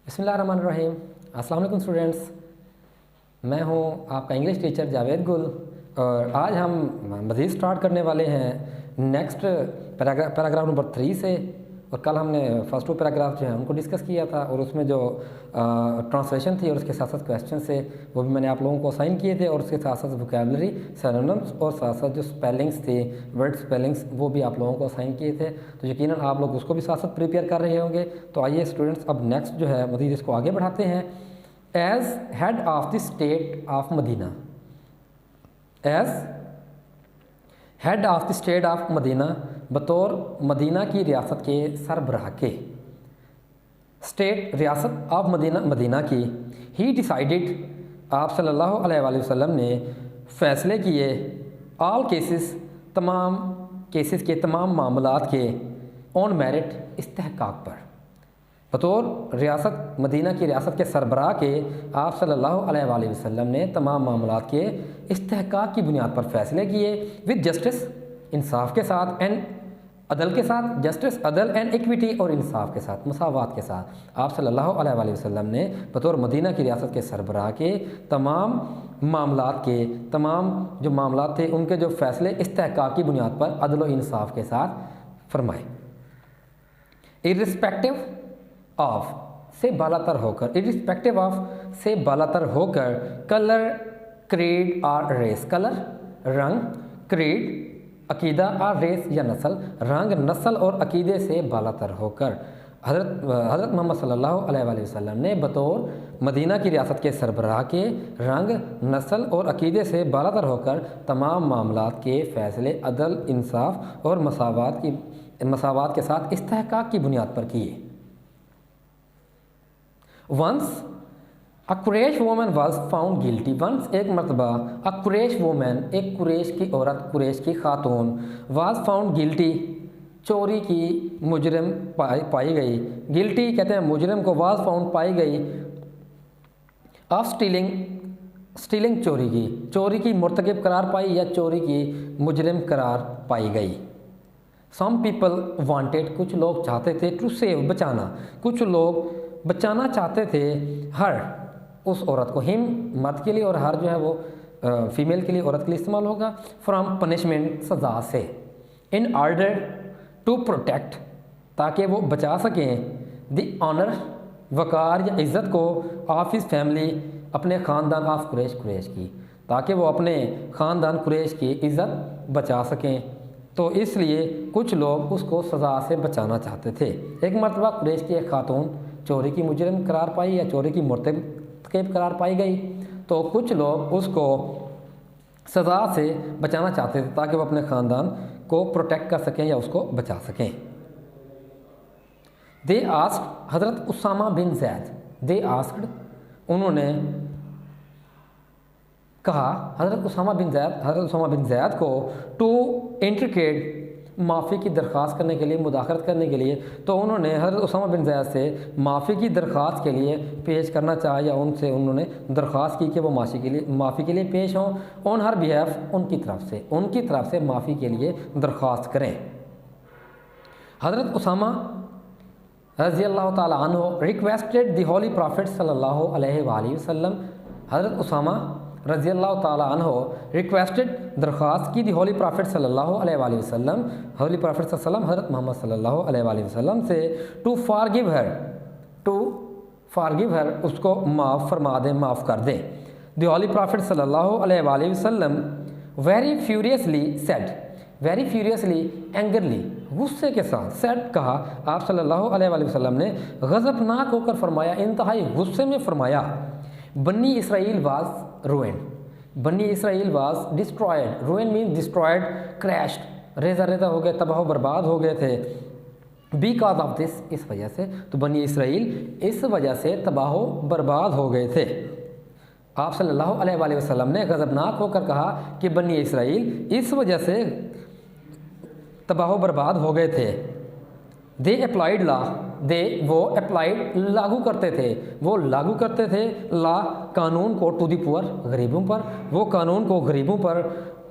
बिस्मिल्लाहिर्रहमानिर्रहीम। अस्सलाम वालेकुम स्टूडेंट्स, मैं हूं आपका इंग्लिश टीचर जावेद गुल और आज हम मज़ीद स्टार्ट करने वाले हैं नेक्स्ट पैराग्राफ नंबर 3 से। और कल हमने फर्स्ट 2 पैराग्राफ जो है उनको डिस्कस किया था और उसमें जो ट्रांसलेशन थी और उसके साथ साथ क्वेश्चन से वो भी मैंने आप लोगों को असाइन किए थे और उसके साथ साथ वोकैबुलरी सिनोनिम्स और साथ साथ जो स्पेलिंग्स थे, वर्ड स्पेलिंग्स, वो भी आप लोगों को असाइन किए थे। तो यकीनन आप लोग उसको भी साथ साथ प्रिपेयर कर रहे होंगे। तो आइए स्टूडेंट्स, अब नेक्स्ट जो है मज़ीद इसको आगे बढ़ाते हैं। As head of the state of Medina, as head of the state of Medina, बतौर मदीना की रियासत के सरबराह के, स्टेट रियासत ऑफ मदीना, मदीना की, ही डिसाइडेड, आप सल्लल्लाहु अलैहि वसल्लम ने फ़ैसले किए, ऑल केसेस, तमाम केसेस के, तमाम मामलात के, ऑन मेरिट, इस्तेहकाक पर, बतौर रियासत मदीना की रियासत के सरबराह के आप सल्लल्लाहु अलैहि वसल्लम ने तमाम मामलात के इस्तेहकाक की बुनियाद पर फ़ैसले किए, विद जस्टिस, इंसाफ के साथ, एंड अदल के साथ, जस्टिस, अदल एंड इक्विटी, और इंसाफ के साथ, मसावात के साथ, आप सल्लल्लाहु अलैहि वसल्लम ने बतौर मदीना की रियासत के सरबराह के तमाम मामलात के, तमाम जो मामलात थे उनके जो फ़ैसले इस्तेहकाक की बुनियाद पर अदल व इंसाफ के साथ फरमाए। इर्रिस्पेक्टिव ऑफ से बालातर होकर, इर्रिस्पेक्टिव ऑफ से बालातर होकर, कलर, क्रीड और रेस, कलर रंग, क्रीड अकीदा और रेस या नस्ल, रंग, नस्ल और अकीदे से बालातर होकर, हज़रत मोहम्मद सल्लल्लाहु अलैहि वसल्लम ने बतौर मदीना की रियासत के सरबराह के रंग, नस्ल और अकीदे से बालातर होकर तमाम मामलात के फ़ैसले अदल, इंसाफ और मसावात के साथ इस्तेहकाक की बुनियाद पर किए। Once a Quraish woman was found guilty, once एक मरतबा, अ कुरैश वोमन एक कुरैश की औरत, कुरैश की खातून, वाज फाउंड गिल्टी चोरी की मुजरिम पाई गई, गिल्टी कहते हैं मुजरिम को, वाज फाउंड पाई गई, ऑफ स्टीलिंग, स्टीलिंग चोरी की मुर्तकिब करार पाई या चोरी की मुजरिम करार पाई गई। सम पीपल वांटेड, कुछ लोग चाहते थे, टू सेव, बचाना, कुछ लोग बचाना चाहते थे, हर, उस औरत को, हिम मर्द के लिए और हर जो है वो फीमेल के लिए, औरत के लिए इस्तेमाल होगा, फ्रॉम पनिशमेंट, सज़ा से, इन ऑर्डर टू प्रोटेक्ट, ताकि वो बचा सकें, द ऑनर, वकार या इज़्ज़त को, ऑफ हिज फैमिली, अपने ख़ानदान, ऑफ कुरैश, कुरैश की, ताकि वो अपने ख़ानदान कुरैश की इज़्ज़त बचा सकें। तो इसलिए कुछ लोग उसको सज़ा से बचाना चाहते थे। एक मरतबा कुरैश की एक खातून चोरी की मुजरिम करार पाई या चोरी की मुर्तकिब करार पाई गई, तो कुछ लोग उसको सज़ा से बचाना चाहते थे ताकि वो अपने ख़ानदान को प्रोटेक्ट कर सकें या उसको बचा सकें। दे आस्क्ड, हज़रत उसामा बिन ज़ैद, दे आस्क्ड, उन्होंने कहा, हज़रत उसामा बिन ज़ैद को, टू इंट्रिकेट, माफ़ी की दरख्वास्त करने के लिए, मुदाखलत करने के लिए, तो उन्होंने हज़रत उसामा बिन ज़ैद से माफ़ी की दरख्वास्त के लिए पेश करना चाहा या उनसे उन्होंने दरख्वास्त की कि वो माफ़ी के लिए पेश हों, ऑन हर बिहाफ, उनकी तरफ से माफ़ी के लिए दरख्वास्त करें। हज़रत उसामा रज़ी अल्लाह ताला अन्हु रिक्वेस्टेड द होली प्रॉफिट सल्लल्लाहु अलैहि वसल्लम, हज़रत उसामा रज़ी अल्लाह ताला अन्हु रिक्वेस्टेड, दरख्वास्त की, दी होली प्रॉफिट सल्लल्लाहु अलैहि वसल्लम, होली प्रॉफिट सल्लल्लाहु हज़रत मोहम्मद सल्लल्लाहु अलैहि वसल्लम से, टू फॉरगिव हर, उसको माफ़ फरमा दें, माफ़ कर दें। दी होली प्रॉफिट सल्लल्लाहु अलैहि वसल्लम very furiously said, very furiously, angrily, गुस्से के साथ, सेड कहा, आप सल्लल्लाहु अलैहि वसल्लम ने गज़बनाक होकर फरमाया, इंतहाई गुस्से में फरमाया, बनी इसराइल वाज ruined, बनी Israel was destroyed, ruined mean destroyed, crashed, रेजा रेजा हो गए, तबाह बर्बाद हो गए थे, बिकॉज ऑफ दिस, इस वजह से, तो बनी इसराइल इस वजह से तबाह बर्बाद हो गए थे। आप सल्लल्लाहु अलैहि वसल्लम ने गज़बनाक होकर कहा कि बनी इसराइल इस वजह से तबाह बर्बाद हो गए थे। दे अप्लाइड ला, दे वो अप्लाइड लागू करते थे, वो लागू करते थे ला कानून को, टू दी पुअर, गरीबों पर, वो कानून को गरीबों पर,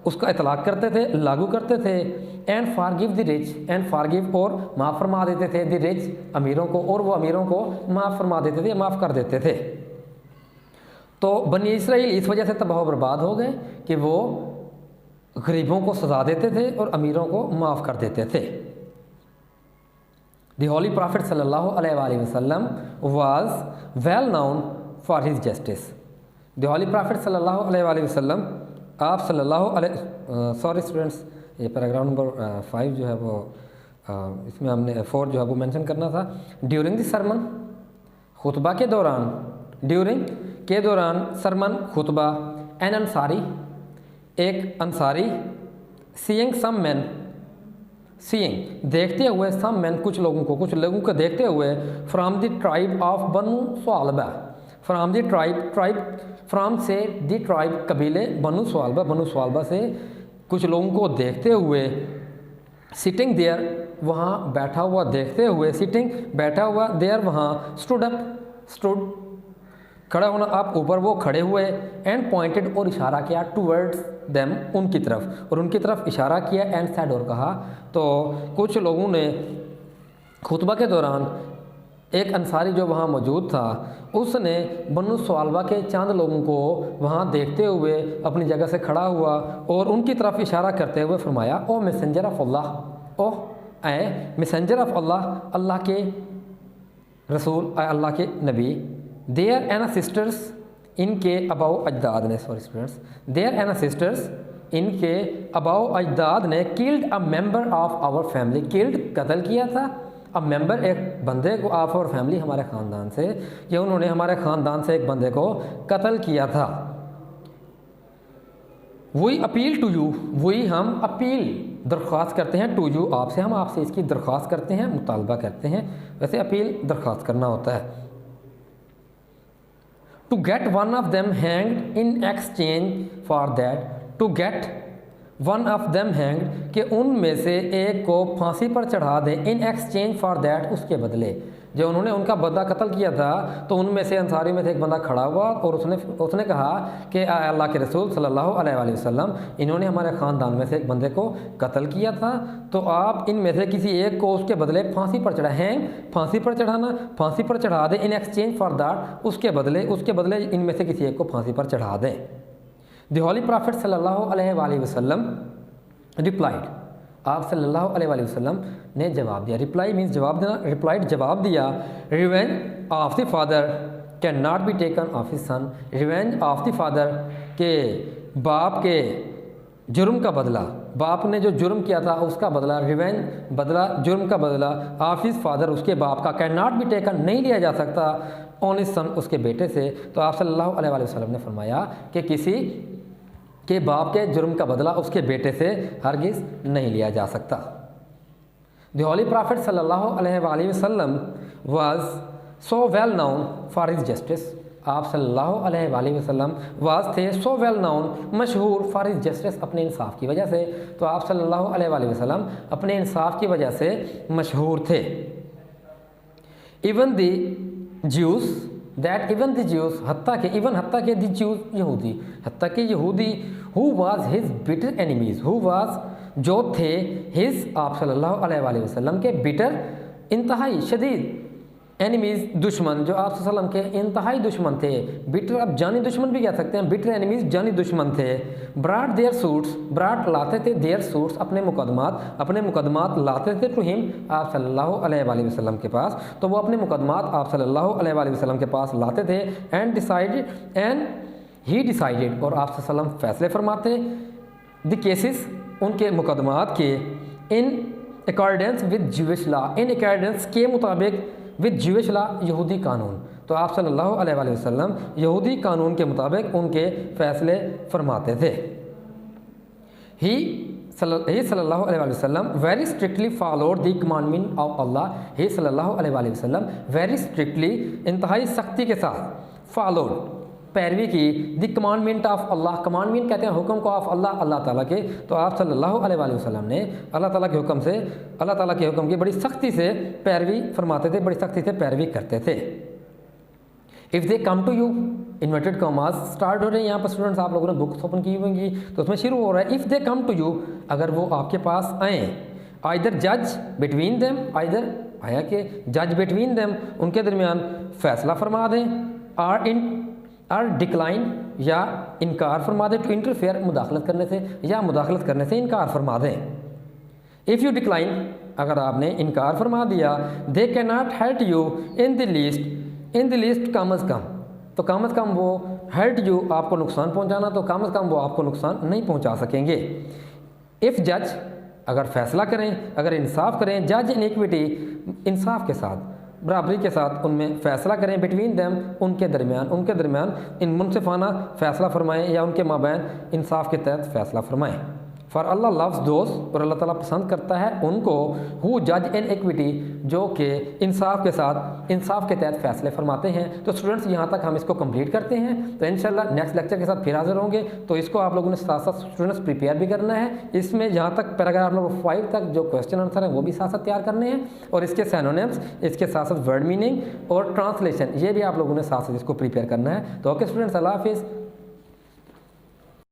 उसका इतलाक़ करते थे, लागू करते थे। एंड फारगिव द रिच, एंड फारगिव और माफ़ फरमा देते थे द रिच अमीरों को, और वो अमीरों को माफ़ फरमा देते थे, माफ़ कर देते थे। तो बनी इसराइल इस वजह से तबाह बर्बाद हो गए कि वो गरीबों को सजा देते थे और अमीरों को माफ़ कर देते थे। द होली प्रॉफिट सल्लल्लाहु अलैहि वसल्लम was well known for his justice. The holy prophet सल्लल्लाहु अलैहि वसल्लम, आप सल्लल्लाहु अलैहि, सॉरी स्टूडेंट्स, ये पैराग्राफ नंबर 5 जो है वो इसमें हमने 4 जो है वो मेंशन करना था। ड्यूरिंग द सरमन, खुतबा के दौरान, ड्यूरिंग के दौरान, सरमन खुतबा, एन अंसारी, एक Ansari, seeing some man, seeing देखते हुए, सम मैन कुछ लोगों को देखते हुए, from the tribe of Banu Thalaba, from the tribe from से द ट्राइब कबीले बनु स्वालबा से कुछ लोगों को देखते हुए, सिटिंग देयर वहाँ बैठा हुआ देखते हुए, सिटिंग बैठा हुआ, देयर वहाँ, स्टूड अप, स्टूड खड़ा होना, आप ऊपर वो खड़े हुए, एंड पॉइंटेड और इशारा किया, टूवर्ड्स देम उनकी तरफ, और उनकी तरफ इशारा किया, एंड सैड और कहा। तो कुछ लोगों ने खुतबा के दौरान, एक अंसारी जो वहाँ मौजूद था उसने बनु स्वालबा के चंद लोगों को वहाँ देखते हुए अपनी जगह से खड़ा हुआ और उनकी तरफ इशारा करते हुए फरमाया, O messenger of Allah, O a messenger of Allah, अल्लाह के रसूल, अल्लाह के नबी, देयर एनासिस्टर्स, इनके अबाउ अजदाद ने, सॉरी स्टूडेंट्स, देयर एनासिस्टर्स, इनके अबाउ अजदाद ने, killed a member of our family, killed कत्ल किया था, अब मेंबर एक बंदे को, ऑफ आवर फैमिली हमारे ख़ानदान से, या उन्होंने हमारे ख़ानदान से एक बंदे को कत्ल किया था। वही अपील टू यू, वही हम अपील दरख्वास्त करते हैं, टू यू आपसे, हम आपसे इसकी दरख्वास्त करते हैं, मुतालबा करते हैं, वैसे अपील दरख्वास्त करना होता है। To get one of them hanged in exchange for that, to get one of them hanged, कि उनमें से एक को फांसी पर चढ़ा दें, इन एक्सचेंज फॉर दैट, उसके बदले, जो उन्होंने उनका बंदा कत्ल किया था तो उनमें से अंसारी में से एक बंदा खड़ा हुआ और उसने कहा कि अल्लाह के रसूल सल्लल्लाहु अलैहि वसल्लम, इन्होंने हमारे ख़ानदान में से एक बंदे को कत्ल किया था, तो आप इनमें से किसी एक को उसके बदले फांसी पर चढ़ा, हैंग फांसी पर चढ़ाना, फांसी पर चढ़ा दें, इन एक्सचेंज फॉर दैट, उसके बदले इनमें से किसी एक को फांसी पर चढ़ा दें। द होली प्रॉफिट सल्लल्लाहु अलैहि वसल्लम रिप्लाइड, आप सल्लल्लाहु अलैहि वसल्लम ने जवाब दिया, रिप्लाई मीन्स जवाब देना, रिप्लाइड जवाब दिया, revenge of the father can not be taken of his son, revenge of the father, के बाप के जुर्म का बदला, बाप ने जो जुर्म किया था उसका बदला, रिवेंज बदला, जुर्म का बदला, ऑफ हिज फादर, उसके बाप का, कैन नॉट बी टेकन, नहीं लिया जा सकता, ऑन हिज सन, उसके बेटे से। तो आप सल्लल्लाहु अलैहि वसल्लम ने फरमाया कि किसी के बाप के जुर्म का बदला उसके बेटे से हरगिज़ नहीं लिया जा सकता। द होली प्रॉफिट सल्लल्लाहु अलैहि वसल्लम was so well known for his justice, आप सल्लल्लाहु अलैहि वसल्लम वाज थे सो वेल नोन, मशहूर, फॉर हिज जस्टिस, अपने इंसाफ की वजह से। तो आप सल्लल्लाहु अलैहि वसल्लम अपने इंसाफ की वजह से मशहूर थे। Even the Jews, that even the Jews, हत्ता के द ज्यूज़, यहूदी, हत्ता के यहूदी, who was his bitter enemies, who was, जो थे, हिज, आप सल्लल्लाहु अलैहि वसल्लम के, बिटर, इंतहाई शदीद, एनिमीज़, दुश्मन, जो आप सल्लल्लाहु अलैहि वसल्लम के इंतहाई दुश्मन थे, बिटर आप जानी दुश्मन भी कह सकते हैं, बिटर एनिमीज़ जानी दुश्मन थे। ब्राट देयर सूट्स, ब्राट लाते थे, देयर सूट्स अपने मुकदमात लाते थे, टू हिम, आप सल्लल्लाहु अलैहि वसल्लम के पास, तो वो अपने मुकदमात आप सल्लल्लाहु अलैहि वसल्लम के पास लाते थे। एंड ही डिसाइडेड, और आप सल्लल्लाहु अलैहि वसल्लम फैसले फरमाते द केसेस, उनके मुकदमात के, in accordance with Jewish law, in accordance के मुताबिक, विद ज्यूइश लॉ, यहूदी कानून। तो आप सल्लल्लाहु अलैहि वसल्लम यहूदी कानून के मुताबिक उनके फैसले फरमाते थे। ही सल्लल्लाहु अलैहि वसल्लम very strictly followed the commandment of Allah, he सल्लल्लाहु अलैहि वसल्लम वेरी स्ट्रिक्टली, इंतहाई सख्ती के साथ, फॉलोड, पैरवी की, the commandment of Allah, commandment कहते हैं हुक्म को, ऑफ अल्लाह, अल्लाह ताला के। तो आप सल्लल्लाहु अलैहि वसल्लम ने अल्लाह ताला के हुक्म से, अल्लाह ताला के हुक्म की बड़ी सख्ती से पैरवी फरमाते थे, बड़ी सख्ती से पैरवी करते थे। If they come to you, inverted commas start हो रहे हैं यहाँ पर स्टूडेंट्स, आप लोगों ने बुक्स ओपन की होंगी तो उसमें शुरू हो रहा है if they come to you, अगर वो आपके पास आए, आइदर जज बिटवीन देम, आइदर आया कि जज बिटवीन देम, उनके दरमियान फैसला फरमा दें, आर डिक्लाइन या इनकार फरमा दें, टू इंटरफेयर मुदाखलत करने से या मुदाखलत करने से इनकार फरमा दें। इफ़ यू डिक्लाइन, अगर आपने इनकार फरमा दिया, they can not hurt you in the least कम अज़ कम, तो कम अज़ कम वो हर्ट यू, आपको नुकसान पहुंचाना, तो कम अज़ कम वो आपको नुकसान नहीं पहुंचा सकेंगे। इफ़ जज, अगर फैसला करें, अगर इंसाफ करें, जज इन इक्विटी, इंसाफ के साथ, बराबरी के साथ उनमें फ़ैसला करें, बिटवीन देम, उनके दरमियान इन मुनसिफाना फ़ैसला फरमाएँ या उनके माबैन इंसाफ के तहत फ़ैसला फरमाएँ। फ़ॉर अल्लाह लव्स दोस्त, और अल्लाह ताला पसंद करता है उनको, हु जज इन इक्विटी, जो कि इंसाफ के साथ इंसाफ के तहत फ़ैसले फरमाते हैं। तो स्टूडेंट्स यहाँ तक हम इसको कंप्लीट करते हैं, तो इंशाल्लाह नेक्स्ट लेक्चर के साथ फिर हाजिर होंगे। तो इसको आप लोगों ने साथ साथ स्टूडेंट्स प्रिपेयर भी करना है, इसमें यहाँ तक पैराग्राफ नंबर 5 तक जो क्वेश्चन आंसर है वो भी साथ साथ तैयार करने हैं, और इसके सिनोनिम्स, इसके साथ साथ वर्ड मीनिंग और ट्रांसलेशन, ये भी आप लोगों ने साथ साथ इसको प्रिपेयर करना है। तो ओके स्टूडेंट्स, अल्लाह हाफिज़।